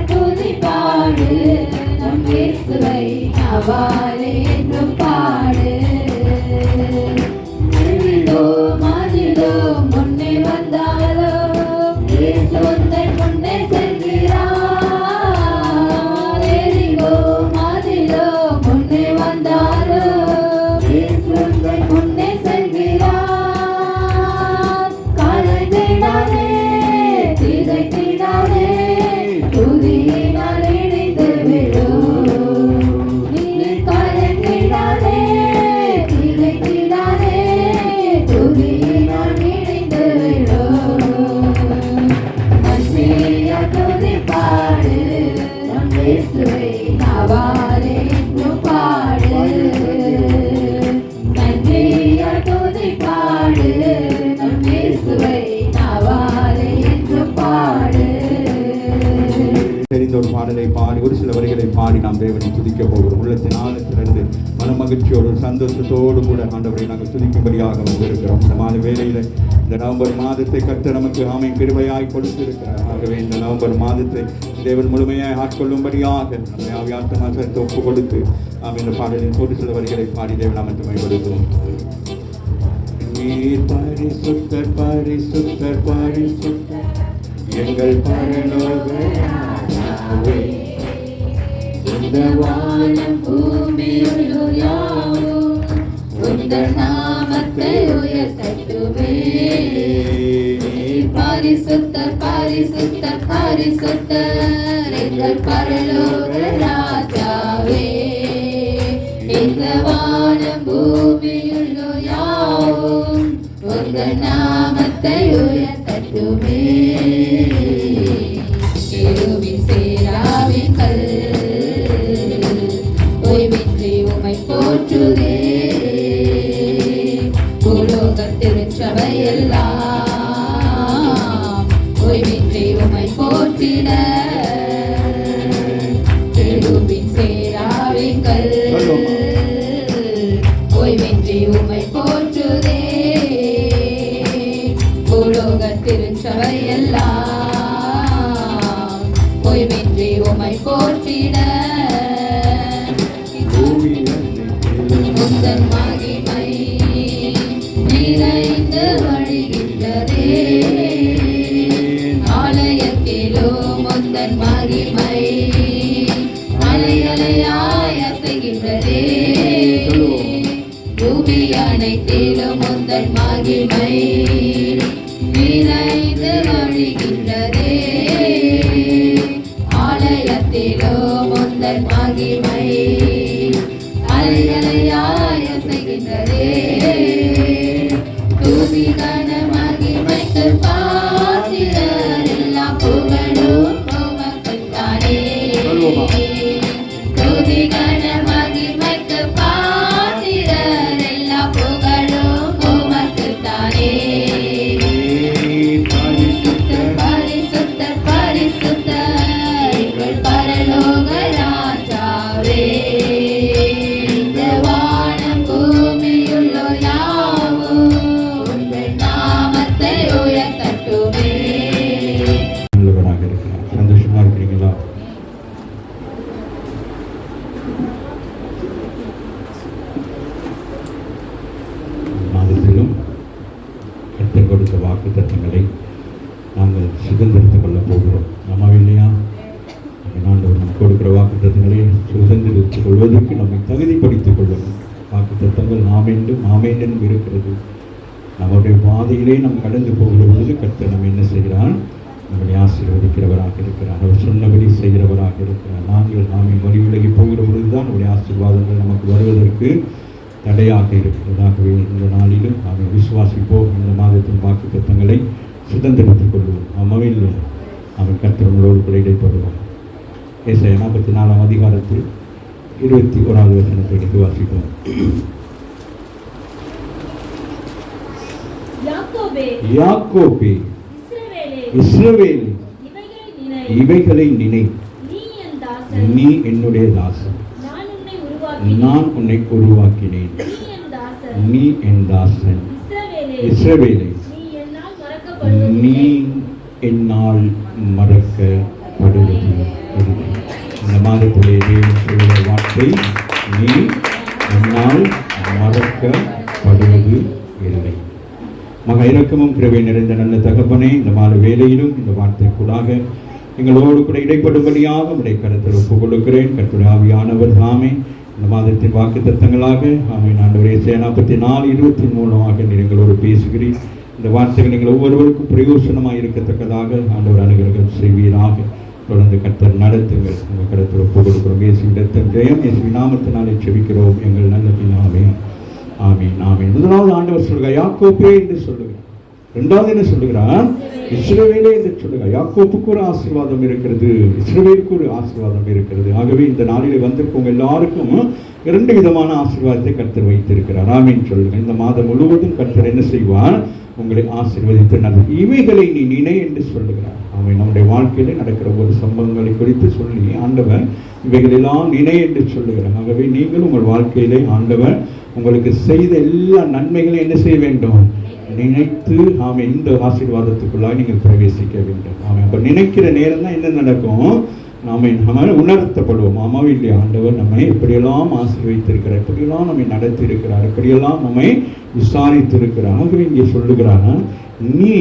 துதி பாடு நம் இயேசுவை நாவாலே என்றும் பாடு. மதிலோ முன்னே வந்தாலோ இயேசு உந்தன் முன்னே செல்கிறார். எரிகோ மதிலோ முன்னே வந்தாலோ இயேசு உந்தன் முன்னே செல்கிறார். கலைந்திடாதே திகைத்திடாதே துதியினால் இணைந்து விடும். நீ கலைந்திடாதே திகைத்திடாதே துதியினால் இணைந்து விடும். நன்றியா துதி பாடு நம் இயேசுவை நாவாலே என்றும் பாடு. நன்றியா துதி பாடு நம் இயேசுவை நாவாலே என்றும் பாடு. தெரிந்த ஒரு பாடலை பாடி ஒரு சில வரிகளை பாடி நாம் தேவனை துதிக்க போகிறோம். உள்ளத்தின் ஆழத்திலிருந்து மனமகிழ்ச்சியோடு சந்தோஷத்தோடு கூட ஆண்டவரை நாங்கள் துதிக்கும்படியாக வந்திருக்கிறோம். இந்த மாத வேளையில் இந்த நவம்பர் மாதத்தை கர்த்தர் நமக்கு ஆமை கிருபையாய் கொடுத்திருக்கிறார். ஆகவே இந்த நவம்பர் மாதத்தை தேவன் முழுமையாய் ஆட்கொள்ளும்படியாக நம்மை ஆவியாத்மாசத்தை ஒப்பு கொடுத்து நாம் இந்த பாடலின் ஒரு சில வரிகளை பாடி தேவன் அமைத்து மேம்படுத்துவோம். பரிசுத்தர் பரிசுத்தர் பரிசுத்தர் எங்கள் பரலோக ராஜாவே, இந்த வானம் பூமியுள்ளோர் யாவும் உந்தன் நாமத்தை உயர்த்தட்டுமே. பரிசுத்தர் பரிசுத்தர் பரிசுத்தர் எங்கள் பரலோக ராஜாவே, இந்த வானம் பூமியுள்ளோர் யாவும் உந்தன் நாமத்தை உயர்த்தட்டுமே. கேருபீன் சேராபீன்கள் ஓய்வின்றி உம்மை போற்றுதே. பூலோகத் திருச்சபையெல்லாம் ஓய்வின்றி உம்மை போற்றிட. கேருபீன் சேராபீன்கள் ஓய்வின்றி உம்மை போற்றுதே. பூலோகத் திருச்சபையெல்லாம் ஓய்வின்றி உம்மை போற்றிட. உந்தன் மகிமை நிறைந்து வழிகின்றதே. ஆலயத்திலும் உந்தன் மகிமை அலையலையாய் அசைகின்றதே. பூமி அனைத்திலும் உந்தன் மகிமை நிறைந்து வழிகின்றதே. ஆலயத்திலும் உந்தன் மகிமை அலையலையாய் அசைகின்றதே. துதி கன மகிமைக்கு பாத்திரர் எல்லாம் புகழும் உமக்குத்தானே. துதி கன மகிமைக்கு பாத்திரர் எல்லாம் புகழும் உமக்குத்தானே. பரிசுத்தர் பரிசுத்தர் பரிசுத்தர் எங்கள் பரலோக ராஜாவே, இந்த வானம் பூமியுள்ளோர் யாவும் உங்கள் நாமத்தை உயர்த்தட்டுமே. நல்லவராக இருக்கிறார். சந்தோஷமா இருக்கிறீங்களா? மாதத்திலும் கர்த்தர் கொடுத்த வாக்கு தத்தங்களை நாங்கள் சுதந்திரத்துக் கொள்ளப் போகிறோம். நம்மவில்லையா? ஆண்டவர் நமக்கு கொடுக்கிற வாக்கு தத்தங்களை சுதந்திரத்துக் கொள்வதற்கு நம்மை தகுதிப்படுத்திக் கொள்ளணும். வாக்கு தத்தங்கள் நாமென்றும் இருக்கிறது. நம்முடைய பாதையிலே நாம் கடந்து போகிற பொழுது கர்த்தர் நம்ம என்ன செய்கிறான்? நம்மளை ஆசீர்வதிக்கிறவராக இருக்கிறார். அவர் சொன்னபடி செய்கிறவராக இருக்கிறார். நாமே மறிவிலகி போகிற பொழுதுதான் நம்முடைய ஆசீர்வாதங்கள் நமக்கு வருவதற்கு தடையாக இருக்கிறதாகவே இந்த நாளிலும் நாம் விசுவாசிப்போம். இந்த மாதத்தின் வாக்கு தத்தங்களை சுதந்திரத்துக் கொள்வோம். நம்மவில் அவன் கர்த்தர்களோடு கூட இடைப்படுவோம். ஏசாயா 44 அதிகாரத்தில் 21வது வசனத்தை எடுத்து வாசிப்போம். யாக்கோபே, இஸ்ரவேலே, இவைகளை நினை. நீ என்னுடைய தாசன், நான் உன்னை உருவாக்கினேன். நீ என் தாசன். இஸ்ரவேலே, நீ என்னால் மறக்கப்படும். மறக்கப்படுவது இல்லை. இந்த மாதத்திலே தேவன் சொல்கிற வார்த்தை, நீ என்னால் மறக்கப்படுவது இல்லை. மகா இரக்கமும் கிருபை நிறைந்த நல்ல தகப்பனே, இந்த மாத வேளையிலும் இந்த வார்த்தைக்குள்ளாக எங்களோடு கூட இடைப்படும்படியாக உடைய கருத்தில் ஒப்புக் கொடுக்கிறேன். கர்த்தருடைய ஆவியானவர் தாமே இந்த மாதத்தின் வாக்கு தத்தங்களாக ஆண்டவரே 44:23 நீர் எங்களோடு பேசுகிறீர். இந்த வார்த்தைகள் நீங்கள் ஒவ்வொருவருக்கும் பிரயோசனமாக இருக்கத்தக்கதாக ஆண்டவர் அனுகிரகம் செய்வீராக. தொடர்ந்து கர்த்தர் நடத்துங்கள். உங்கள் கருத்தில் ஒப்புக் கொடுக்கிறோம். இயேசுவின் ஜெயம், இயேசுவின் நாமத்தினாலே செபிக்கிறோம் எங்கள் நல்ல பிதாவே. ஆமீன் ஆமீன். முதலாவது ஆண்டவர் சொல்லுங்க யாக்கோபே என்று சொல்லுகிறார். இரண்டாவது என்ன சொல்லுகிறார்? இஸ்ரவேலே என்று சொல்லுகிறார். யாக்கோப்புக்கு ஒரு ஆசீர்வாதம் இருக்கிறது, இஸ்ரவேலுக்கு ஒரு ஆசீர்வாதம் இருக்கிறது. ஆகவே இந்த நாளில் வந்திருக்கவங்க எல்லாருக்கும் 2 விதமான ஆசீர்வாதத்தை கர்த்தர் வைத்திருக்கிறார். ஆமீன் சொல்லுங்க. இந்த மாதம் முழுவதும் கர்த்தர் என்ன செய்வார்? உங்களை ஆசீர்வதித்து நல்லது இவைகளை நீ நினை என்று சொல்லுகிறார். ஆமீன். நம்முடைய வாழ்க்கையில நடக்கிற ஒரு சம்பவங்களை குறித்து சொல்லி ஆண்டவர் இவைகளெல்லாம் நினை என்று சொல்லுகிறார். ஆகவே நீங்கள் உங்கள் வாழ்க்கையிலே ஆண்டவர் உங்களுக்கு செய்த எல்லா நன்மைகளையும் என்ன செய்ய வேண்டும்? நினைத்து இந்த ஆசீர்வாதத்துக்குள்ளாக நீங்கள் பிரவேசிக்க வேண்டும். அப்ப நினைக்கிற நேரம் தான் என்ன நடக்கும்? நம்ம உணர்த்தப்படுவோம். ஆமாவும் இல்லையா? ஆண்டவர் நம்மை எப்படியெல்லாம் ஆசீர்வதித்திருக்கிறார், எப்படியெல்லாம் நம்மை நடத்தி இருக்கிறார், எப்படியெல்லாம் நம்மை விசாரித்திருக்கிறார். ஆகவே இங்கே சொல்லுகிறானா, நீ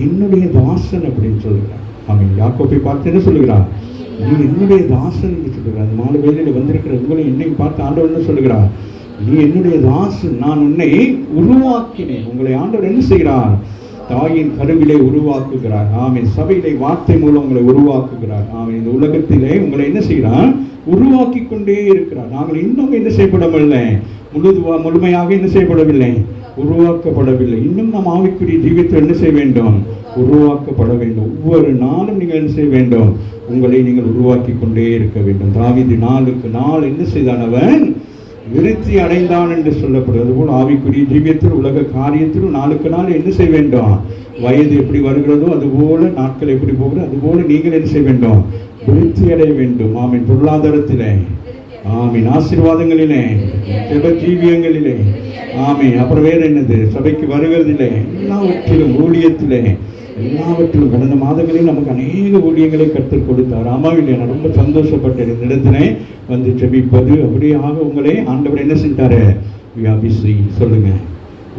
என்னுடைய தாசன் அப்படின்னு சொல்லுகிறார். ஆமீன். யாக்கோபை பார்த்து என்ன சொல்லுகிறார்? நீ என்னுடைய தாசன் என்று சொல்லுகிறார். அந்த மாலை வேலையில வந்திருக்கிற உங்களை என்னையும் பார்த்து ஆண்டவர் என்ன சொல்லுகிறார்? நீ என்னுடைய தாசன், நான் உன்னை உருவாக்கினேன். உங்களை ஆண்டவர் என்ன செய்கிறார்? தாயின் கருவிலே உருவாக்குகிறார். ஆமீன். சபையிலே வார்த்தை மூலம் உங்களை உருவாக்குகிறார். ஆமீன். இந்த உலகத்திலே உங்களை என்ன செய்கிறார்? உருவாக்கி கொண்டே இருக்கிறார். நாங்கள் இன்னும் என்ன செய்யப்படவில்லை, முழுமையாக என்ன செய்யப்படவில்லை, உருவாக்கப்படவில்லை. இன்னும் நாம் ஆவிக்குரிய ஜீவியத்தில் என்ன செய்ய வேண்டும்? உருவாக்கப்பட வேண்டும். ஒவ்வொரு நாளும் நீங்கள் என்ன செய்ய வேண்டும்? உங்களை நீங்கள் உருவாக்கி கொண்டே இருக்க வேண்டும். தாவீது நாளுக்கு நாள் என்ன செய்தானவன்? விருத்தி அடைந்தான் என்று சொல்லப்படுவது போல் ஆவிக்குரிய ஜீவியத்தில் உலக காரியத்திலும் நாளுக்கு நாள் என்ன செய்ய வேண்டும்? வயது எப்படி வருகிறதோ அதுபோல, நாட்கள் எப்படி போகிறதோ அதுபோல நீங்கள் என்ன செய்ய வேண்டும்? விருத்தி அடைய வேண்டும். ஆமீன். பொருளாதாரத்திலே, ஆமீன். ஆசீர்வாதங்களிலே, ஜெப ஜீவியங்களிலே, ஆமீன். அப்புறம் வேறு என்னது? சபைக்கு வருகிறதில்லை, எல்லாவற்றிலும், ஊழியத்திலே, எல்லாவற்றிலும். கடந்த மாதங்களில் நமக்கு அநேக ஊழியங்களை கற்றுக் கொடுத்தார். ஆமாவில்லை? நான் ரொம்ப சந்தோஷப்பட்டேன். இந்த இடத்துல வந்து ஜெபிப்பது அப்படியாக உங்களை ஆண்டவர் என்ன செஞ்சாரு? பிஸி சொல்லுங்க.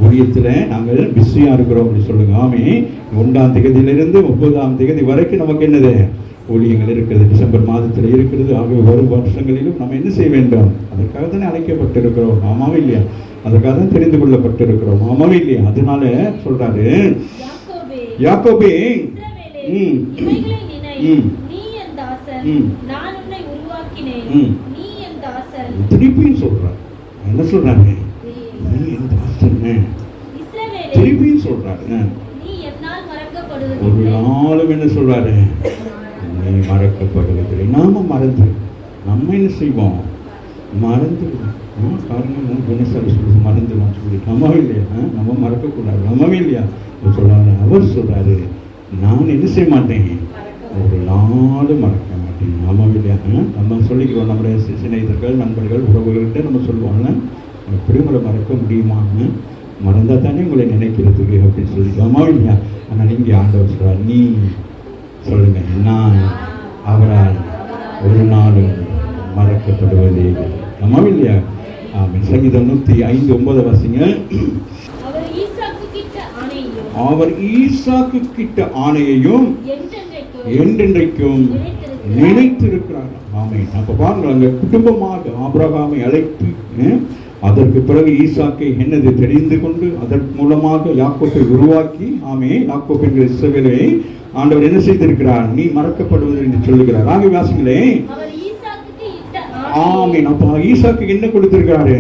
ஊழியத்தில் நாங்கள் பிஸியாக இருக்கிறோம் அப்படி சொல்லுங்க. ஆமே. 1ஆம் தேதியிலிருந்து 30ஆம் தேதி வரைக்கும் நமக்கு என்னது? ஊழியங்கள் இருக்கிறது. டிசம்பர் மாதத்தில் இருக்கிறது. ஆகவே வரும் வருஷங்களிலும் நம்ம என்ன செய்ய வேண்டும்? அதற்காக தானே அழைக்கப்பட்டிருக்கிறோம். ஆமாவே இல்லையா? அதற்காக தான் தெரிந்து கொள்ளப்பட்டிருக்கிறோம். ஆமாவே இல்லையா? அதனால சொல்றாரு, யாக்கோபே திருப்பியும் சொல்றாரு. என்ன சொல்றாங்க? நீ என் தாசன். திருப்பியும் சொல்றாரு. ஒரு நாளும் என்ன சொல்றாரு? நீ மறக்கப்படுவதில்லை. நாம மறந்து நம்ம என்ன செய்வோம்? மறந்துடுவோம். பாருங்க, சொல்லி மறந்துடுவோம் சொல்லி. நம்மவே இல்லையா? நம்ம மறக்கக்கூடாது. நம்மவே இல்லையா? சொல்றாரு. அவர் சொல்றாரு, நான் என்ன செய்ய மாட்டேன்? ஒரு நாளும் மறக்க மாட்டேன். நம்மவே இல்லையா? நம்ம சொல்லிக்கிறோம். நம்முடைய சிநேகிதர்கள், நண்பர்கள், உறவுகள்கிட்ட நம்ம சொல்லுவாங்க, எப்படி உங்களை மறக்க முடியுமா? மறந்தா தானே உங்களை நினைக்கிறதுக்கு அப்படின்னு சொல்லிக்கலாமா இல்லையா? ஆனால் இங்கே ஆண்டவர் சொல்றார், நீ சொல்லுங்க, நான் அவரால் ஒரு நாளும் மறக்கப்படுவதே நம்ம இல்லையா? சங்கீதம் 105:9 வாசிங்க. அவர் ஈசாக்கு கிட்ட ஆணையையும் என்றென்றைக்கும் நினைத்திருக்கிறார். ஆமென். அப்ப பாருங்க, அங்க குடும்பமாக ஆபிரகாமை அழைத்து அதற்கு பிறகு ஈசாக்கை என்னது தெரிந்து கொண்டு அதன் மூலமாக யாக்கோப்பை உருவாக்கி, ஆமே, யாக்கோப் என்கிற இஸ்ரவேலை ஆண்டவர் என்ன செய்திருக்கிறார்? நீ மறக்கப்படுவது என்று சொல்லுகிறார். ஆகவே வாசிங்களே, ஆமீன். அப்ப ஈசாக்கு என்ன கொடுத்திருக்கிறாரு?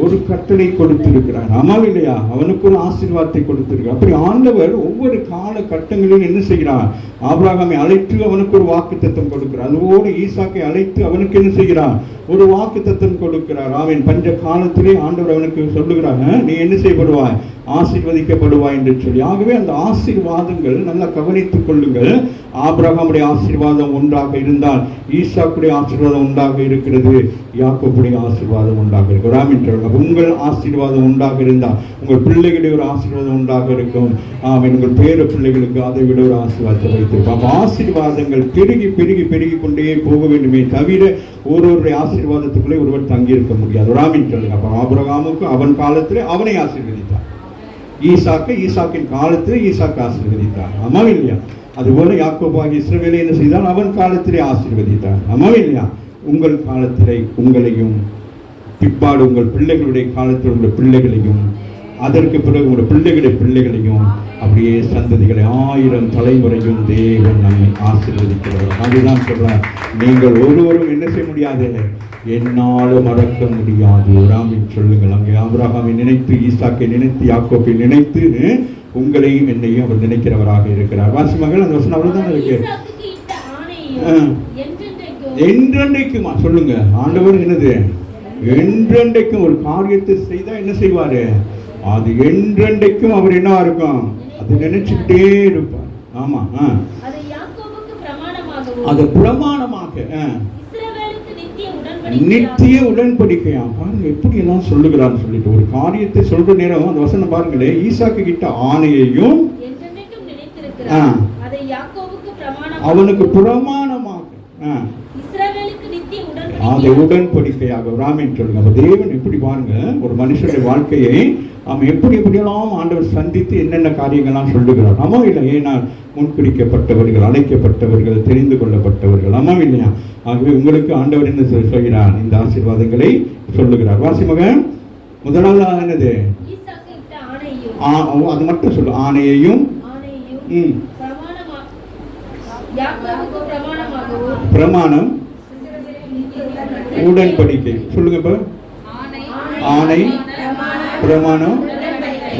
ஒரு கட்டளை கொடுத்திருக்கிறார். ஆமாம் இல்லையா? அவனுக்கு ஒரு ஆசீர்வாதத்தை கொடுத்திருக்கிறார். அப்படி ஆண்டவர் ஒவ்வொரு கால கட்டங்களிலும் என்ன செய்கிறார்? ஆபிரகாமை அழைத்து அவனுக்கு ஒரு வாக்குத்தத்தம் கொடுக்கிறார். அதுவோடு ஈசாக்கை அழைத்து அவனுக்கு என்ன செய்கிறார்? ஒரு வாக்குத்தத்தம் கொடுக்கிறார். அவன் பஞ்ச காலத்திலே ஆண்டவர் அவனுக்கு சொல்லுகிறாங்க, நீ என்ன செய்யப்படுவாய்? ஆசீர்வதிக்கப்படுவாய் என்று சொல்லி. ஆகவே அந்த ஆசீர்வாதங்கள் நல்லா கவனித்துக் கொள்ளுங்கள். ஆபிரகாமுடைய ஆசீர்வாதம் ஒன்றாக இருந்தால் ஈசாக்குடைய ஆசீர்வாதம் ஒன்றாக இருக்கிறது, யாக்கோபுடைய ஆசீர்வாதம் ஒன்றாக இருக்கும். ஆமென் சொல்லுங்க. உங்கள் ஆசீர்வாதம் ஒன்றாக இருந்தால் உங்கள் பிள்ளைகளுடைய ஒரு ஆசீர்வாதம் ஒன்றாக இருக்கும். ஆமென். உங்கள் பேர பிள்ளைகளுக்கு அதை விட ஒரு ஆசீர்வாதத்தை வைத்திருக்கும். அப்போ ஆசீர்வாதங்கள் பெருகி பெருகி பெருகி கொண்டே போக வேண்டுமே தவிர ஒருவருடைய ஆசீர்வாதத்துக்குள்ளே ஒருவர் தங்கியிருக்க முடியாது. ஆமென் சொல்லுங்க. அப்போ ஆபிரகாமுக்கு அவன் காலத்தில் அவனை ஆசீர்வதித்தார், ஈசாக்கின் காலத்தில் ஈசாக்கு ஆசீர்வதித்தார். ஆமாம் இல்லையா? அதுபோல யாக்கோபாகிய இஸ்ரவேலை என்ன செய்தால் அவன் காலத்திலே ஆசீர்வதித்தார். ஆமாம் இல்லையா? உங்கள் காலத்திலே உங்களையும், பிற்பாடு உங்கள் பிள்ளைகளுடைய காலத்தில் உங்கள் பிள்ளைகளையும், அதற்கு பிறகு உங்கள் பிள்ளைகளுடைய பிள்ளைகளையும், அப்படியே சந்ததிகளை 1000 தலைமுறையும் தேவன் நம்மை ஆசீர்வதிக்கிறார். அதுதான் சொல்றார், நீங்கள் ஒருவரும் என்ன செய்ய முடியாது, என்னாலும் மறக்க முடியாது. ஆமென் சொல்லுங்கள். அங்கே ஆபிரகாமை நினைத்து, ஈசாக்கை நினைத்து, யாக்கோபை நினைத்து, உங்களையும் என்னையும் அவர் நினைக்கிறவராக இருக்கிறார். வாசி மகள் அந்த வசனம் அவ்வளவுதான் இருக்கு. என்றென்றைக்குமா சொல்லுங்க. ஆண்டவர் என்னது, என்றென்றைக்கும் ஒரு காரியத்தை செய்தா என்ன செய்வாரு, அது என்றென்றைக்கும் அவர் என்னவா இருக்கும், அது நினைச்சுக்கிட்டே இருப்பார். ஆமா. அது பிரமாணமாக நித்திய உடன்படிக்கையா. பாருங்க எப்படி எல்லாம் சொல்லுகிறான்னு சொல்லிட்டு ஒரு காரியத்தை சொல்ற நேரம் அந்த வசனம் பாருங்களே, ஈசாக்கு கிட்ட ஆணையையும் அவனுக்கு பிரமாணமாக அதை உடன்படிக்கையாக. ஆமென் சொல்லுங்க. அப்ப தேவன் எப்படி பாருங்க ஒரு மனுஷனுடைய வாழ்க்கையை அவன் எப்படி எப்படியெல்லாம் ஆண்டவர் சந்தித்து என்னென்ன காரியங்கள்லாம் சொல்லுகிறார். ஆமா இல்லை? ஏன்னா முன்குறிக்கப்பட்டவர்கள், அழைக்கப்பட்டவர்கள், தெரிந்து கொள்ளப்பட்டவர்கள். ஆமா இல்லையா? ஆகவே உங்களுக்கு ஆண்டவர் என்ன சொல்கிறார், இந்த ஆசீர்வாதங்களை சொல்லுகிறார். வாசி மகன் முதலாவது என்னது, அது மட்டும் சொல்லு, ஆணையையும் பிரமாணம் உடன்படிக்கை. சொல்லுங்க இப்ப, ஆணை பிரமாணம்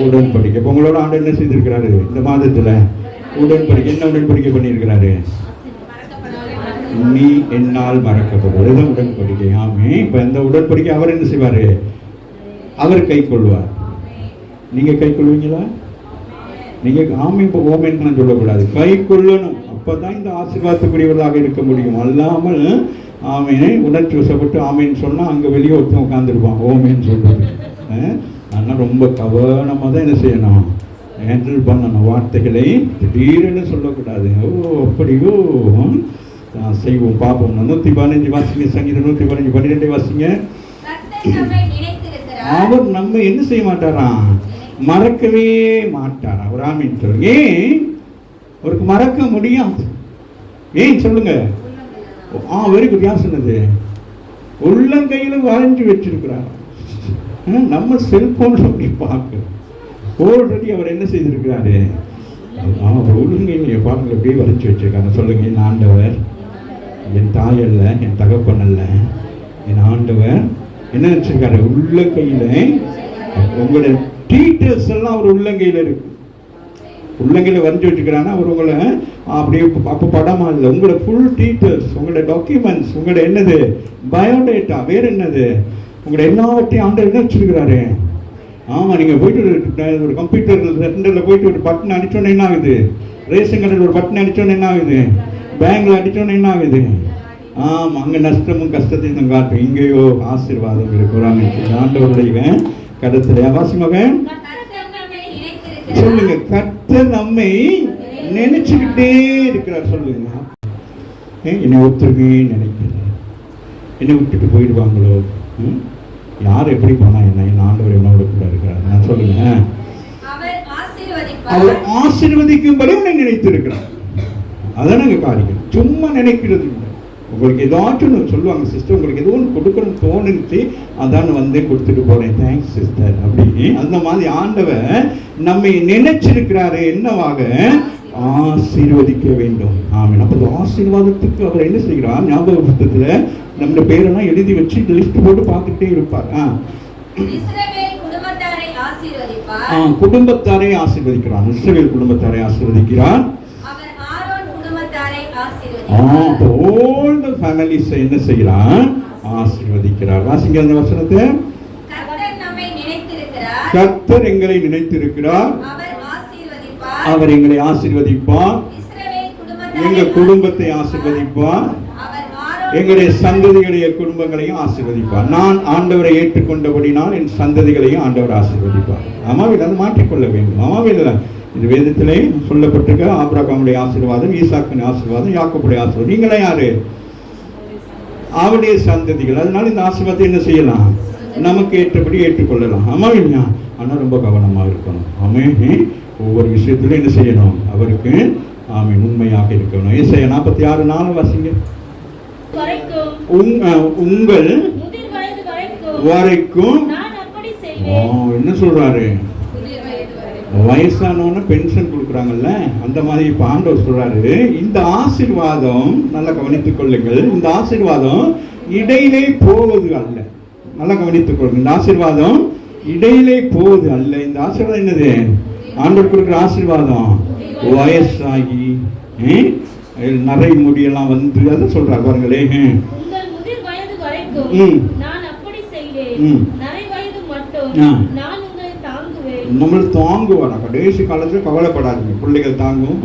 உடன்படிக்கை. இப்ப உங்களோட ஆண்டு என்ன செய்திருக்கிறாரு இந்த மாதத்துல, உடன்படிக்கை. என்ன உடன்படிக்கை பண்ணியிருக்கிறாரு, நீ என்னால் மறக்கப்படுவது உடன்படிக்கை. ஆமே. இப்ப இந்த உடன்படிக்கை அவர் என்ன செய்வாரு, அவர் கை கொள்வார். நீங்க கை கொள்வீங்களா? நீங்க ஆமே இப்ப ஓமேன்னு சொல்லக்கூடாது, கை கொள்ளணும். அப்பதான் இந்த ஆசீர்வாதத்துக்குரியவர்களாக இருக்க முடியும். அல்லாமல் ஆமேனை உணர்ச்சி வசப்பட்டு ஆமேன்னு சொன்னா அங்க வெளியே ஒருத்தன் உட்காந்துருப்பான் ஓமேன்னு சொல்றது. ஆனால் ரொம்ப கவனமாக தான் என்ன செய்யணும், ஹேண்டில் பண்ணணும். வார்த்தைகளை திடீரென்னு சொல்லக்கூடாது. ஓ அப்படியோ செய்வோம் பார்ப்போம். 115 வாசிங்க, சங்கீதம் 115 12 வாசிங்க. அவர் நம்ம என்ன செய்ய மாட்டாராம், மறக்கவே மாட்டாரா. ஒரு ஆமீன் சொல்லுங்க. ஏன் அவருக்கு மறக்க முடியாது? ஏன் சொல்லுங்க. Very good. யார் சொன்னது? உள்ளங்கையில வரைஞ்சு வச்சிருக்கிறார். நம்ம செல்போன்ல அப்படி பார்க்க ஆல்ரெடி அவர் என்ன செய்திருக்கிறாரு, உள்ளங்கையில பாருங்க அப்படியே வரைஞ்சு வச்சிருக்காங்க. சொல்லுங்க, என் ஆண்டவர் என் தாய் அல்ல, என் தகப்பன் அல்ல, என் ஆண்டவர் என்ன வச்சிருக்காரு, உள்ளங்கையில. உங்களோட டீட்டெயில்ஸ் எல்லாம் அவர் உள்ளங்கையில இருக்கு. உள்ளங்கையில வரைஞ்சு வச்சுக்கிறான்னா அவர் உங்களை அப்படியே அப்போ படமா இல்லை, உங்களோட ஃபுல் டீட்டெயில்ஸ், உங்களோட டாக்குமெண்ட்ஸ், உங்களோட என்னது பயோடேட்டா, வேற என்னது உங்களோட எல்லாவற்றையும் ஆண்டவர் என்ன வச்சிருக்கிறாரு. ஆமாம், நீங்கள் போயிட்டு ஒரு கம்ப்யூட்டர் சென்டரில் போயிட்டு ஒரு பட்டன் அடித்தோன்னே என்ன ஆகுது, ரேஷன் கடையில் ஒரு பட்டன் அடித்தோன்னே என்ன ஆகுது, பேங்கில் அடித்தோன்னே என்ன ஆகுது. ஆமாம், அங்கே நஷ்டமும் கஷ்டத்தையும் காட்டும், இங்கேயோ ஆசீர்வாதம் இருக்கிறாங்க. ஆண்டவருடைய கருத்துல வாசி மகன் சொல்லுங்க, கர்த்தர் நம்மை நினைச்சுக்கிட்டே இருக்கிறார். சொல்லுங்க, என்னை ஒருத்தருமே நினைக்கல, என்னை விட்டுட்டு போயிடுவாங்களோ, யார் எப்படி போனா என்ன, என் ஆண்டவர் என்னோட கூட இருக்கிறார். நான் சொல்லுங்க, அவர் ஆசீர்வதிக்கும்படி உன்னை நினைத்து இருக்கிறார். அதான் அங்கே காரியம், சும்மா நினைக்கிறது இல்லை. உங்களுக்கு ஏதாச்சும் சொல்லுவாங்க, சிஸ்டர் உங்களுக்கு ஏதோ ஒன்று கொடுக்கணும்னு தோணுச்சு, அதான் வந்து கொடுத்துட்டு போறேன், தேங்க்ஸ் சிஸ்டர் அப்படி. அந்த மாதிரி ஆண்டவர் நம்மை நினைச்சிருக்கிறாரு என்னவாக, ஆசீர்வதிக்க வேண்டும். ஆமாம், அப்போ ஆசீர்வாதத்துக்கு அவர் என்ன செய்கிறார், ஞாபக புத்தகத்துல நம்முடைய பேரெல்லாம் எழுதி வச்சு லிஸ்ட் போட்டு பார்த்துட்டே இருப்பார். குடும்பத்தாரை ஆசீர்வதிக்கிறார், இஸ்ரவேல் குடும்பத்தாரை ஆசீர்வதிக்கிறார். all the families என்ன செய்கிறார், ஆசீர்வதிக்கிறார். வாசிங்க அந்த வசனத்தை. கர்த்தர் எங்களை நினைத்திருக்கிறார், அவர் எங்களை ஆசீர்வதிப்பார். எங்க குடும்பத்தை ஆசீர்வதிப்பார், எங்களுடைய சந்ததிகளுடைய குடும்பங்களையும் ஆசீர்வதிப்பார். நான் ஆண்டவரை ஏற்றுக்கொண்டபடினால் என் சந்ததிகளையும் ஆண்டவர் ஆசீர்வதிப்பார். அம்மாவில் அதை மாற்றிக்கொள்ள வேண்டும். அம்மாவில் இது வேதத்திலே சொல்லப்பட்டிருக்க ஆபிரகாமுடைய ஆசீர்வாதம், ஈசாக்கின் ஆசீர்வாதம், யாக்கோபுடைய ஆசீர்வாதம். நீங்களே யாரு? அவருடைய சந்ததிகள். அதனால இந்த ஆசீர்வாதத்தை என்ன செய்யலாம்? நமக்கு ஏற்றபடி ஏற்றுக்கொள்ளலாம். அம்மாவில் ஆனால் ரொம்ப கவனமாக இருக்கணும். ஆமே, ஒவ்வொரு விஷயத்திலும் என்ன செய்யணும்? அவருக்கு ஆமே உண்மையாக இருக்கணும். ஏசாயா 46:4 வாசிங்க. உங்கள் வரைக்கும் என்ன சொல்றாரு? வயசானவன பென்ஷன் கொடுக்குறாங்கல்ல, அந்த மாதிரி இப்ப ஆண்டவர் சொல்றாரு, இந்த ஆசீர்வாதம் நல்லா கவனித்துக் கொள்ளுங்கள். இந்த ஆசீர்வாதம் இடையிலே போவது அல்ல. நல்லா கவனித்துக் கொள்ளுங்கள். இந்த ஆசீர்வாதம் இடையிலே போவது அல்ல. இந்த ஆசீர்வாதம் என்னது? ஆண்டவர் கொடுக்குற ஆசீர்வாதம் வயசாகி நிறைய முடியெல்லாம் வந்து அதை சொல்றாரு பாருங்களே. நம்மள தாங்குவாரா? கடைசி காலத்துல கவலைப்படாதீங்க, பிள்ளைகள் தாங்கும்,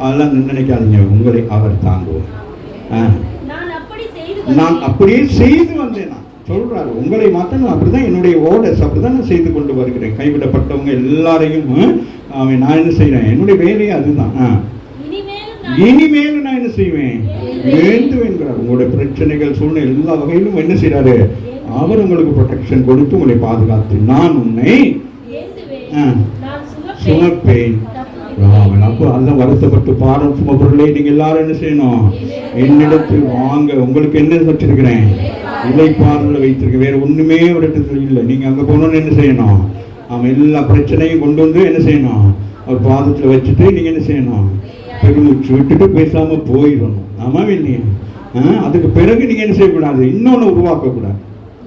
அதெல்லாம் நினைக்காதீங்க. உங்களை அவர் தாங்குவார். நான் அப்படியே செய்து வந்தேன் சொல்றாரு. உங்களை மாத்த அப்படிதான் என்னுடைய ஓடஸ் அப்படிதான் நான் செய்து கொண்டு வருகிறேன். கைவிடப்பட்டவங்க எல்லாரையும் நான் என்ன செய்யறேன்? என்னுடைய வேலையே அதுதான். இனிமேலும் நான் என்ன செய்வேன்? வேண்டுவேன்கிறார். உங்களுடைய பிரச்சனைகள், சூழ்நிலை எல்லா வகையிலும் என்ன செய்யறாரு? அவர் உங்களுக்கு ப்ரொடெக்ஷன் கொடுத்து உங்களை பாதுகாத்து நான் உன்னை சுமப்பேன். அப்போ அதெல்லாம் வருத்தப்பட்டு பாடம் சும பொருளை நீங்க எல்லாரும் என்ன செய்யணும்? என்னிடத்தில் வாங்க, உங்களுக்கு என்ன வச்சிருக்கிறேன்? இலைப்பாறுதல வைத்திருக்கேன். வேற ஒண்ணுமே ஒரு இடத்துல இல்லை. நீங்க அங்க போனோன்னு என்ன செய்யணும்? அவன் எல்லா பிரச்சனையும் கொண்டு வந்து என்ன செய்யணும்? அவர் பாதத்துல வச்சுட்டு நீங்க என்ன செய்யணும்? பெருமூச்சு விட்டுட்டு பேசாம போயிடணும். ஆமாம் இல்லையா? அதுக்கு பிறகு நீங்க என்ன செய்யக்கூடாது? இன்னொன்னு உருவாக்க கூடாது.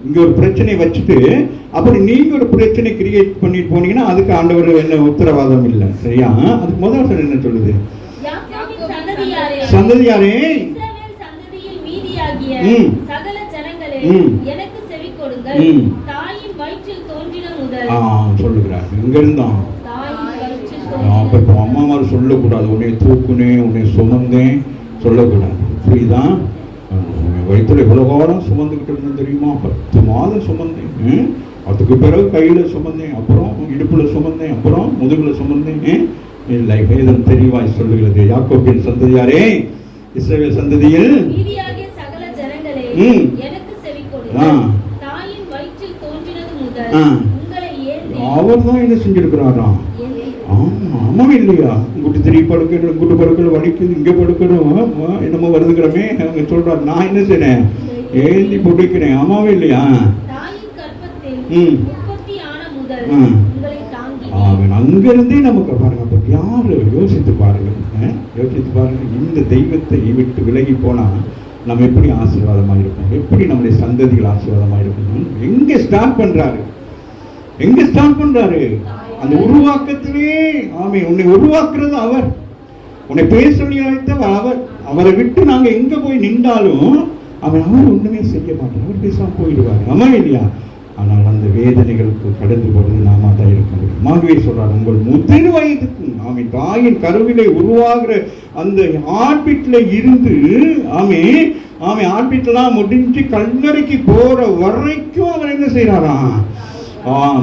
இங்க ஒரு பிரச்சனையை வச்சுட்டு அப்படி நீங்க ஒரு பிரச்சனை கிரியேட் பண்ணிட்டு போனீங்கன்னா அதுக்கு ஆண்டவர் என்ன உத்தரவாதம் இல்லை. சரியா? அதுக்கு முதல் என்ன சொல்லுது? சந்ததியாரே சொல்லுகிறார். இங்க இருந்தான் அம்மாமார் சொல்லக்கூடாது, உன்னை தூக்குனேன், உன்னை சுமந்தேன் சொல்லக்கூடாது. புரியுதான்? வயிற்றுல எவ்வளவு காலம் சுமந்துக்கிட்டு இருந்தேன் தெரியுமா? 10 மாதம் சுமந்தேன். அதுக்கு பிறகு கையில சுமந்தேன், அப்புறம் இடுப்புல சுமந்தேன், அப்புறம் முதுகுல சுமந்தேன். இல்லை, வேதம் தெளிவாய் சொல்லுகிறது. யாக்கோபின் சந்ததியாரே, இஸ்ரவேல் சந்ததியில் அவர் தான் என்ன செஞ்சிருக்கிறாராம்? ஆமா இல்லையா? இங்கிட்டு திரி படுக்கணும், இங்கிட்டு படுக்கணும், வலிக்குது, இங்க படுக்கணும், என்னமோ வருதுங்கிறமே அவங்க சொல்றாரு. நான் என்ன செய்யறேன்? ஏந்தி பிடிக்கிறேன். ஆமாவே இல்லையா? அங்கிருந்தே நமக்கு பாருங்க. அப்ப யாரு யோசித்து பாருங்க, யோசித்து பாருங்க. இந்த தெய்வத்தை விட்டு விலகி போனா நம்ம எப்படி ஆசீர்வாதமாக இருக்கும்? எப்படி நம்முடைய சந்ததிகள் ஆசீர்வாதமாக இருக்கும்? எங்க ஸ்டார்ட் பண்றாரு? எங்க ஸ்டார்ட் பண்றாரு? அந்த உருவாக்கத்திலே. ஆமே, உன்னை உருவாக்குறது அவர், உன்னை பேச சொல்லி அழைத்தவர் அவர். அவரை விட்டு நாங்க எங்க போய் நின்றாலும் அவர் ஒண்ணுமே செய்ய மாட்டார். அவர் பேசாம போயிடுவார். ஆமா இல்லையா? ஆனால் அந்த வேதனைகளுக்கு கடந்து போறது நாம தான் இருக்க முடியும். மாகவே சொல்றாரு, உங்கள் முதிர் வயதுக்கு ஆமே தாயின் கருவிலை உருவாகிற அந்த ஆர்பிட்ல இருந்து ஆமே ஆர்பிட்லாம் முடிஞ்சு கல்லறைக்கு போற வரைக்கும் அவர் என்ன செய்யறாராம்?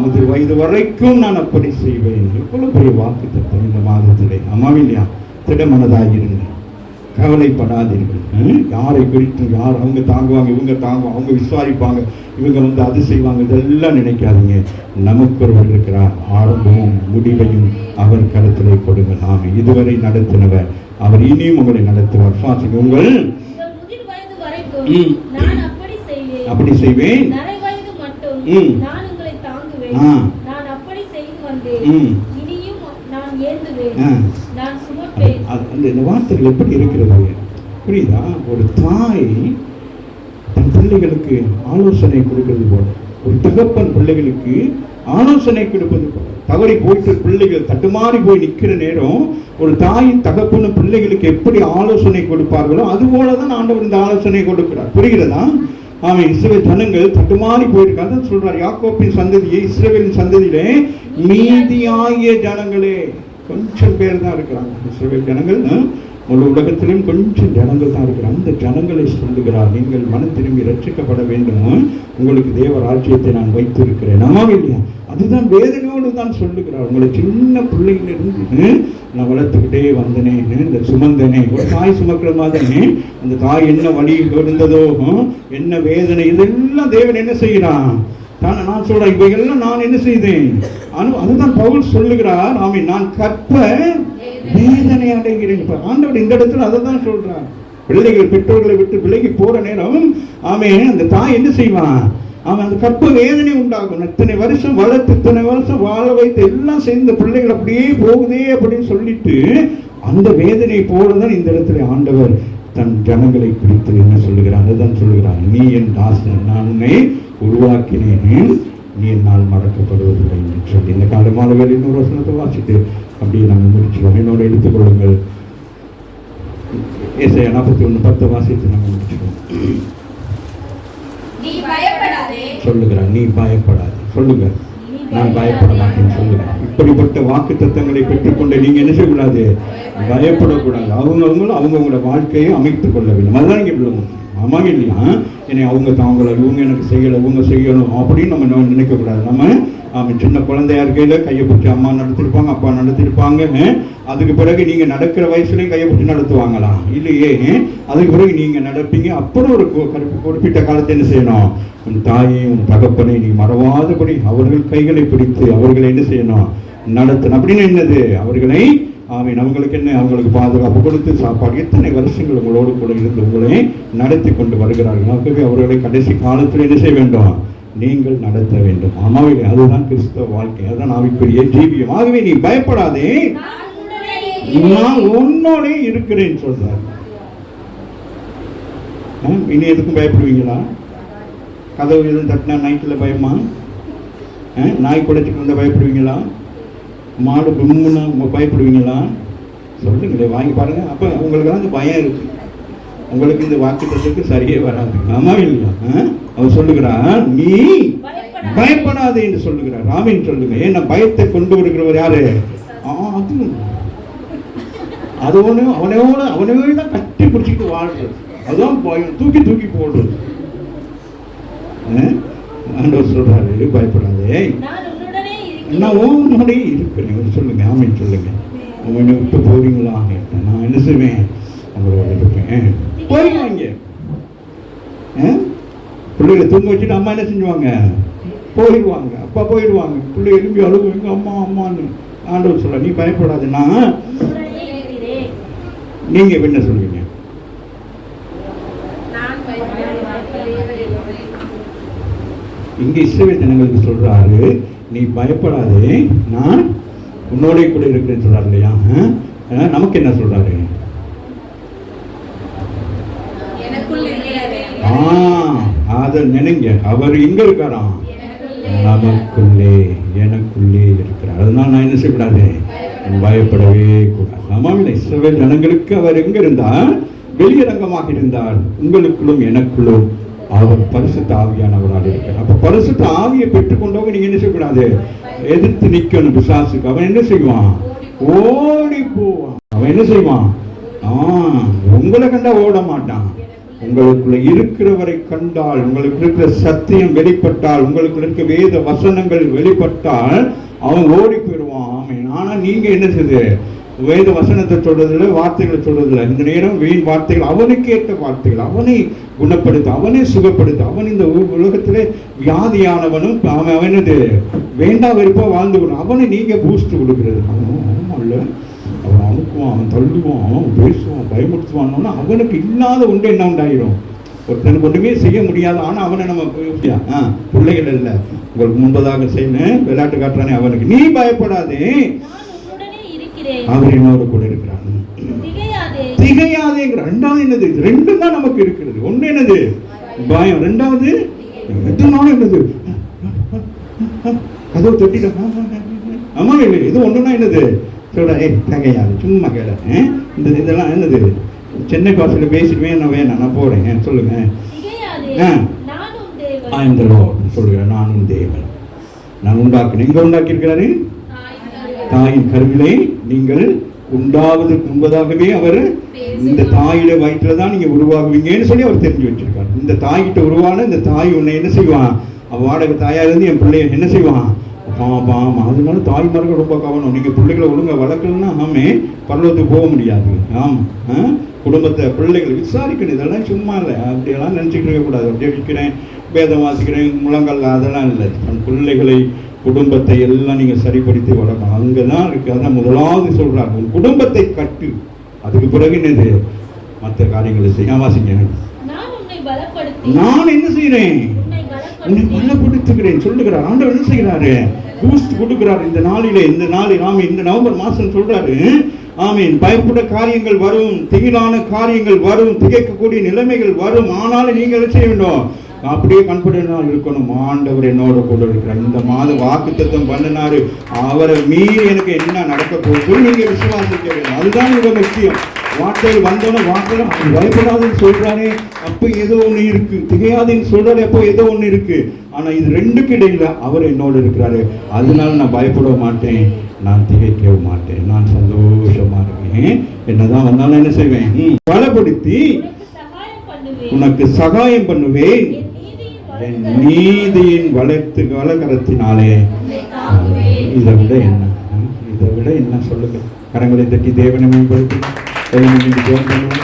முதிர் வயது வரைக்கும் நான் அப்படி செய்வேன். எவ்வளவு பெரிய வாக்கு தத்துவம் இந்த மாதத்திலே. அம்மாவில்லையா? திடமனதாகிருங்க, கவலைப்படாதீர்கள். யாரை குறித்து யார் அவங்க தாங்குவாங்க, இவங்க தாங்குவாங்க, அவங்க விசாரிப்பாங்க, இவங்க அது செய்வாங்க, இதெல்லாம் நினைக்காதீங்க. நமக்கு ஒருவர் இருக்கிறார், ஆரம்பமும் முடிவையும் அவர் கருத்திலே கொடுங்க. நாம இதுவரை நடத்தினவர் அவர் இனியும் உங்களை நடத்துவார். சுவாசிங்க. உங்கள் அப்படி செய்வேன். இந்த வார்த்தைகள் எப்படி இருக்கிறது? புரியுதா? ஒரு தாய் தன் பிள்ளைகளுக்கு ஆலோசனை கொடுக்கிறது போல, ஒரு தகப்பன் பிள்ளைகளுக்கு ஆலோசனை கொடுப்பது போல, தவறி போயிட்டு பிள்ளைகள் தட்டுமாறி போய் நிற்கிற நேரம் ஒரு தாயின் தகப்பனும் பிள்ளைகளுக்கு எப்படி ஆலோசனை கொடுப்பார்களோ அது போலதான் ஆண்டவர் இந்த ஆலோசனை கொடுக்கிறார். புரிகிறதா? ஆமாம், இஸ்ரவேல் ஜனங்கள் தட்டுமாறி போயிருக்காங்க. சொல்றார், யாக்கோபின் சந்ததியை இஸ்ரவேலின் சந்ததியிலே மீதியாகிய ஜனங்களே, கொஞ்சம் பேர் தான் இருக்கிறாங்க. இஸ்ரவேல் ஜனங்கள் முழு உலகத்திலும் கொஞ்சம் ஜனங்கள் தான் இருக்கிறார். அந்த ஜனங்களை சொல்லுகிறார், நீங்கள் மனம் திரும்பி ரட்சிக்கப்பட வேண்டும், உங்களுக்கு தேவ ராஜ்யத்தை நான் வைத்திருக்கிறேன். ஆமாம் இல்லையா? அதுதான் வேதனையோடு தான் சொல்லுகிறார். உங்களை சின்ன பிள்ளையிலிருந்து நான் வளர்த்துக்கிட்டே வந்தனே, இந்த சுமந்தனே, ஒரு தாய் சுமக்கிற மாதிரி அந்த தாய் என்ன வழி இருந்ததோ, என்ன வேதனை, இதெல்லாம் தேவன் என்ன செய்கிறான். நான் சொல்றேன், இவைகள்லாம் நான் என்ன செய்தேன். அதுதான் பவுல் சொல்லுகிறார், ஆமென், நான் கற்ப வேதனை அடைகிறேன். ஆண்டவர் இந்த இடத்துல அதை தான் சொல்றார். பிள்ளைகள் பெற்றோர்களை விட்டு விலகி போற நேரம், ஆமென், அந்த தாய் என்ன செய்வான், அவன் அந்த கற்ப வேதனை உண்டாகும். இத்தனை வருஷம் வளர்த்து, இத்தனை வருஷம் வாழ வைத்து எல்லாம் சேர்ந்த பிள்ளைகள் அப்படியே போகுதே அப்படின்னு சொல்லிட்டு அந்த வேதனை போலதான் இந்த இடத்துல ஆண்டவர் தன் ஜனங்களை குறித்து என்ன சொல்லுகிறான், அதுதான் சொல்லுகிறான், நீ என் தாசன், நான் உன்னை உருவாக்கினேன், நீ என்னால் மறக்கப்படுவதில்லை என்று சொல்லி இந்த காலமான வேலை இன்னொரு வசனத்தை வாசிட்டு அப்படியே நாங்கள் முடிச்சுவோம். என்னோட எடுத்துக்கொள்ளுங்கள். ஏசாயா 41:10 வாசித்து நாங்கள் முடிச்சுவோம். சொல்லுகிறான், நீ பயப்படாதே. சொல்லுங்க, நான் பயப்பட மாட்டேன்னு சொல்லுங்க. இப்படிப்பட்ட வாக்கு தத்தங்களை பெற்றுக்கொண்டு நீங்க என்ன செய்யக்கூடாது, பயப்படக்கூடாது. அவங்களோட வாழ்க்கையை அமைத்துக் கொள்ள வேண்டும். அதுதான் நீங்க சொல்லுங்க. ஆமாங்க இல்லையா? என்னை அவங்க தாங்கள, இவங்க எனக்கு செய்யலை, இவங்க செய்யணும் அப்படின்னு நம்ம நினைக்கக்கூடாது. நம்ம சின்ன குழந்தையா இருக்கையில கையை பிடிச்சி அம்மா நடத்திருப்பாங்க, அப்பா நடத்திருப்பாங்க. அதுக்கு பிறகு நீங்க நடக்கிற வயசுலையும் கையை பிடிச்சி நடத்துவாங்களா? இல்லையே. அதுக்கு பிறகு நீங்க நடப்பீங்க. அப்புறம் ஒரு குறிப்பிட்ட காலத்தை என்ன செய்யணும், உன் தாயை உன் தகப்பனை நீ மறவாதபடி அவர்கள் கைகளை பிடித்து அவர்களை என்ன செய்யணும், நடத்தணும். அப்படின்னு என்னது, அவர்களை அவங்களுக்கு என்ன, அவங்களுக்கு பாதுகாப்பு கொடுத்து சாப்பாடு, எத்தனை வருஷங்கள் உங்களோடு கூட இருந்து உங்களை நடத்தி கொண்டு வருகிறார்கள். ஆகவே அவர்களை கடைசி காலத்தில் என்ன செய்ய வேண்டும், நீங்கள் நடத்த வேண்டும். ஆமாவே, அதுதான் கிறிஸ்தவ வாழ்க்கை, அதுதான் ஆவிக்குரிய ஜீவியம். ஆகவே நீ பயப்படாதே, நான் உன்னோட இருக்கிறேன்னு சொல்றார். இனி எதுக்கும் பயப்படுவீங்களா? கதவு எதுவும் தட்டினா நைட்டில் பயமா? நாய் குடைச்சிட்டு வந்தால் பயப்படுவீங்களா? மாடு பொம்முன்னா பயப்படுவீங்களா? சொல்லுங்களே, வாங்கி பாருங்க. அப்போ உங்களுக்கு அந்த பயம் இருக்கு. உங்களுக்கு இந்த வாக்குத்தத்துக்கு சரியே வராது. ஆமா இல்லையா? அவர் சொல்லுகிறார், நீ பயப்படாதே என்று சொல்லுகிறார். ராமின் சொல்லுங்க. ஏன்னா பயத்தை கொண்டு வருகிறவர் யாரு? அது அவனோட தான் கட்டி பிடிச்சிட்டு வாழ்றது. அதுதான் பயம், தூக்கி தூக்கி போடுறது. ஆண்டவர் சொல்றாரு, பயப்படாதே, நான் உன்னோட இருக்கிறேன். சொல்லுங்க, ஆமின்னு சொல்லுங்க. உன்னை விட்டு போறீங்களா? நான் என்ன செய்வேன், அவங்களோட இருப்பேன். போயிடுவாங்க. பிள்ளைகளை தூங்க வச்சுட்டு அம்மா என்ன செஞ்சுவாங்க, போயிடுவாங்க. அப்பா போயிடுவாங்க. பிள்ளை எழுப்பி அழுகுவாங்க, அம்மா அம்மான்னு. ஆண்டவர் சொல்ல, நீ பயப்படாதுன்னா நீங்க என்ன சொல்லுவீங்க? இங்க இஸ்ரவேல் ஜனங்களுக்கு சொல்றாரு, நீ பயப்படாதே, நான் உன்னோட கூட இருக்கிறேன்னு சொல்றாரு இல்லையா? நமக்கு என்ன சொல்றாரு? அத நினைங்க, அவர் எங்க இருக்காராம்? நமக்குள்ளே, எனக்குள்ளே இருக்கிறார். அதனால நான் என்ன செய்யக்கூடாது, பயப்படவே கூடாது. ஆமாம், இஸ்ரவேல் ஜனங்களுக்கு அவர் எங்க இருந்தார்? வெளியரங்கமாக இருந்தார். உங்களுக்குள்ளும் எனக்குள்ளும் அவர் பரிசுத்த ஆவியானவராக இருக்கிறார். அப்ப பரிசுத்த ஆவியை பெற்றுக்கொண்டவங்க நீங்க என்ன செய்யக்கூடாது, எதிர்த்து நிக்கணும் பிசாசுக்கு. அவன் என்ன செய்வான், ஓடி போவான். அவன் என்ன செய்வான், உங்களை கண்டா ஓட மாட்டான். உங்களுக்குள்ள இருக்கிறவரை கண்டால், உங்களுக்கு இருக்கிற சத்தியம் வெளிப்பட்டால், உங்களுக்கு இருக்க வேத வசனங்கள் வெளிப்பட்டால் அவன் ஓடி போயிடுவான். ஆமென். ஆனா நீங்க என்ன செய்து, வேத வசனத்தை சொல்றதில்லை, வார்த்தைகளை சொல்றதில்லை. இந்த நேரம் வீண் வார்த்தைகள், அவனுக்கு ஏற்ற வார்த்தைகள், அவனை குணப்படுத்த, அவனை சுகப்படுத்த. அவன் இந்த உலகத்திலே வியாதியானவனும் அவனது வேண்டா வெறுப்பா வாழ்ந்து கொடு. அவனை நீங்க பூஸ்ட் கொடுக்கிறது. இல்ல, அவன் அமுக்குவான், அவன் தள்ளுவான், அவன் பேசுவான், பயமுறுத்துவான். அவனுக்கு இல்லாத ஒன்று என்ன உண்டாயிரும், ஒருத்தனுக்கு ஒன்றுமே செய்ய முடியாது. ஆனால் அவனை நம்ம பிள்ளைகள் இல்லை, உங்களுக்கு முன்பதாக செய்யணும் விளையாட்டு காட்டுறானே அவனுக்கு, நீ பயப்படாதே, அவர் என்னோட கூட இருக்கிறார். திகையாதேங்கிற ரெண்டாவது என்னது, ரெண்டும் தான் நமக்கு இருக்கிறது. ஒன்று என்னது, பயம். ரெண்டாவது எதுனாலும் என்னது, கதவு தட்டிட. ஆமா இல்லை, இது ஒன்றுனா என்னது சொல்ற, திகையாது, சும்மா கேள. இதெல்லாம் என்னது, சென்னை பாசையில் பேசிடுவேன், நான் வேணாம், நான் போறேன். சொல்லுங்க, சொல்லுங்க, நானும் தேவன், நான் உண்டாக்கினேன். எங்க உண்டாக்கி இருக்கிறாரு, தாயின் கருவிலை நீங்கள் உண்டாவதற்கு முன்பதாகவே அவர் இந்த தாயிட வயிற்றுல தான் நீங்க உருவாகுவீங்கன்னு சொல்லி அவர் தெரிஞ்சு வச்சிருக்காரு. இந்த தாய்கிட்ட உருவான இந்த தாய் உன்னை என்ன செய்வான், அவன் வாடகை தாயா இருந்து என் பிள்ளைய என்ன செய்வான் பாமா. அதனால தாய்மார்கள் ரொம்ப கவனம். நீங்க பிள்ளைகளை ஒழுங்கா வளர்க்கலன்னா ஆமே பரலோகத்துக்கு போக முடியாது. ஆமா, குடும்பத்தை பிள்ளைகளை விசாரிக்கணும். இதெல்லாம் சும்மா இல்லை, அப்படியெல்லாம் நினச்சிக்கிட்டு இருக்கக்கூடாது. அப்படியே விற்கிறேன், வேதம் வாசிக்கிறேன், முழங்கல், அதெல்லாம் இல்லை. பிள்ளைகளை குடும்பத்தை எல்லாம் நீங்கள் சரிப்படுத்தி வளர்க்கணும். அங்கே தான் இருக்குது. அதான் முதலாவது சொல்கிறாங்க, உன் குடும்பத்தை கட்டு. அதுக்கு பிறகு என்னது மற்ற காரியங்களை செய்ய. வாசிங்க. நான் என்ன செய்கிறேன், உன்னை பலப்படுத்துகிறேன் சொல்லுகிறார் ஆண்டவர். என்ன செய்கிறாரு, பூஸ்ட் கொடுக்கிறார். இந்த நாளிலே, இந்த நாளில் ஆமே, இந்த நவம்பர் மாதம் சொல்றாரு ஆமீன். பயப்பட காரியங்கள் வரும், திகிலான காரியங்கள் வரும், திகைக்கக்கூடிய நிலைமைகள் வரும். ஆனாலும் நீங்கள் என்ன செய்ய வேண்டும், அப்படியே கான்ஃபிடென்டா இருக்கணும். ஆண்டவர் என்னோட கூட இருக்கிறார். இந்த மாதம் வாக்குத்தத்தம் பண்ணினாரு, அவரை மீறி எனக்கு என்ன நடக்க போகுது நீங்க விசுவாசிக்க வேண்டும். அதுதான் மிக முக்கியம். வார்த்தையில் வந்தோன்னு வார்த்தையில பயப்படாதுன்னு சொல்றானே, அப்போ ஏதோ ஒன்று இருக்கு. திகையாதுன்னு சொல்றாரு, அப்போ ஏதோ ஒன்று இருக்கு. ஆனா இது ரெண்டுக்கு இடையில அவர் என்னோடு இருக்கிறாரு. அதனால நான் பயப்பட மாட்டேன், நான் திகைக்கவும் மாட்டேன், நான் சந்தோஷமா இருக்கேன். என்னதான் வந்தாலும் என்ன செய்வேன், பலப்படுத்தி உனக்கு சகாயம் பண்ணுவேன், என் நீதியின் வலக்கரத்தினாலே. இதை விட என்ன, இதை விட என்ன சொல்லுங்க. கரங்களை தட்டி தேவனை மேம்படுத்தி ஜெபம் பண்ணுவோம்.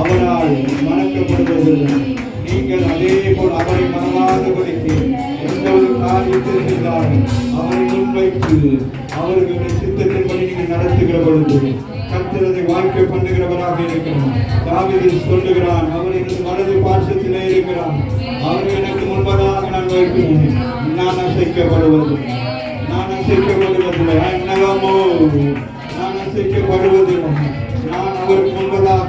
அவரால் மறக்கப்படுவதில்லை. நீங்கள் அதே போல் அவரை மறவாதபடிக்கு எந்த ஒரு காரியத்தை செய்தாலும் அவரை முன்வைத்து அவர்களுடைய சித்தத்தின்படி நீங்கள் நடத்துகிற பொழுது கர்த்தரை வாழ்க்கை பண்ணுகிறவராக இருக்கிறார். தாவீது சொல்லுகிறான், அவர் எனது வலது பார்சத்திலே இருக்கிறார், அவர் எனக்கு முன்பதாக நான் வைக்கிறேன், நான் அசைக்கப்படுவதில்லை, நான் அசைக்கப்படுவதில்லை, என்னவாமோ நான் அசைக்கப்படுவதில்லை. நான் அவருக்கு முன்பதாக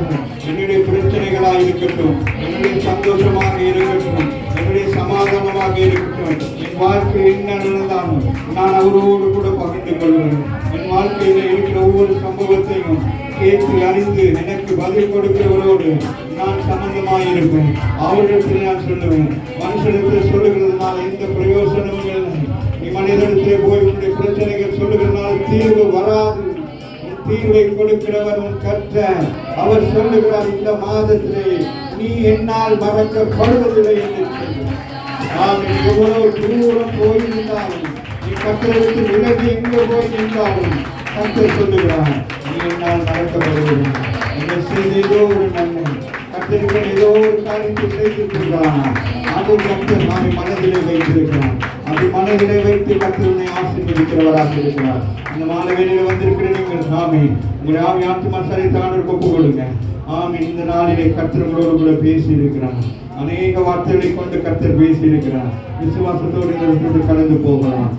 என்னுடைய பிரச்சனைகளாக இருக்கட்டும், என்னுடைய சந்தோஷமாக இருக்கட்டும், என்னுடைய சமாதானமாக இருக்கட்டும், என் வாழ்க்கை என்ன நடந்தாலும் நான் அவரோடு கூட பகிர்ந்து கொள்வேன். என் வாழ்க்கையில் இருக்கிற ஒவ்வொரு சம்பவத்தையும் கேட்டு அறிந்து எனக்கு பதில் கொடுக்கிறவரோடு நான் சம்பந்தமாக இருப்பேன். அவரிடத்தில் நான் சொல்லுவேன். மனுஷனிடத்தில் சொல்லுகிறதுனால எந்த பிரயோசனமும் இல்லை. நீ மனிதனிடத்திலே போய் உன்னுடைய பிரச்சனைகள் சொல்லுகிறதுனால தீர்வு வராது. தீர்வை கொடுக்கிறவர் உன் கர்த்தர். அவர் சொல்லுகிறார், இந்த மாதத்திலே நீ என்னால் மறக்கப்படுவதில்லை என்று சொல்லுகிறார். எவ்வளவு தூரம் போயிருந்தாலும், நீ கர்த்தருக்கு விலகி எங்கே போய் நின்றாலும் கர்த்தர் சொல்லுகிறார், நீ என்னால் நடக்கப்படுகிறார். என்ன செய்த ஏதோ ஒரு நன்மை கர்த்தருக்கு ஏதோ ஒரு காரியத்தை செய்திருக்கிறார். அது கர்த்தர் நாளை மனதிலே வைத்திருக்கிறார். அது மனதிலே வைத்து கர்த்தருடைய ஆசீர்வதிக்கிறவராக இருக்கிறார். இந்த மாலை வேளையில வந்திருக்கிற நீங்கள் சாமி உங்களுடைய ஆவி ஆத்மா சரித்தான ஒப்பு கொடுங்க. ஆமி இந்த நாளிலே கர்த்தர் உங்களோடு கூட பேசி இருக்கிறார். அநேக வார்த்தைகளை கொண்டு கர்த்தர் பேசி இருக்கிறார். விசுவாசத்தோடு இந்த கடந்து போகலாம்.